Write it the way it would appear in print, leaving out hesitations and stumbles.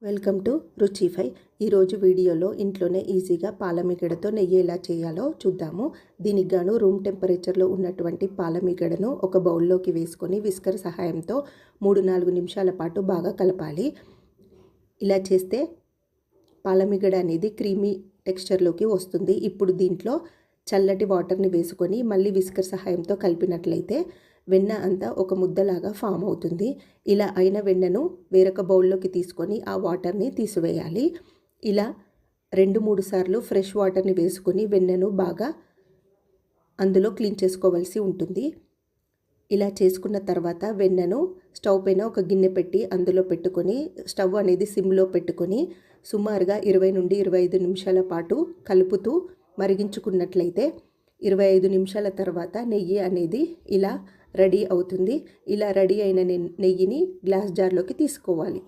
Welcome to రుచిఫై. ఈరోజు వీడియోలో ఇంట్లోనే ఈజీగా పాలమీగడతో నెయ్యి ఎలా చేయాలో చూద్దాము. దీనికి గాను రూమ్ టెంపరేచర్లో ఉన్నటువంటి పాలమీగడను ఒక బౌల్లోకి వేసుకొని విస్కర్ సహాయంతో 3-4 నిమిషాల పాటు బాగా కలపాలి. ఇలా చేస్తే పాలమీగడ అనేది క్రీమీ టెక్స్చర్లోకి వస్తుంది. ఇప్పుడు దీంట్లో చల్లటి వాటర్ని వేసుకొని మళ్ళీ విస్కర్ సహాయంతో కలిపినట్లయితే వెన్న అంతా ఒక ముద్దలాగా ఫామ్ అవుతుంది. ఇలా అయిన వెన్నను వేరొక బౌల్లోకి తీసుకొని ఆ వాటర్ని తీసివేయాలి. ఇలా 2-3 సార్లు ఫ్రెష్ వాటర్ని వేసుకొని వెన్నను బాగా అందులో క్లీన్ చేసుకోవాల్సి ఉంటుంది. ఇలా చేసుకున్న తర్వాత వెన్నను స్టవ్ పైన ఒక గిన్నె పెట్టి అందులో పెట్టుకొని స్టవ్ అనేది సిమ్లో పెట్టుకొని సుమారుగా 20-25 నిమిషాల పాటు కలుపుతూ మరిగించుకున్నట్లయితే 25 నిమిషాల తర్వాత నెయ్యి అనేది ఇలా రెడీ అవుతుంది. ఇలా రెడీ అయిన నెయ్యిని గ్లాస్ జార్లోకి తీసుకోవాలి.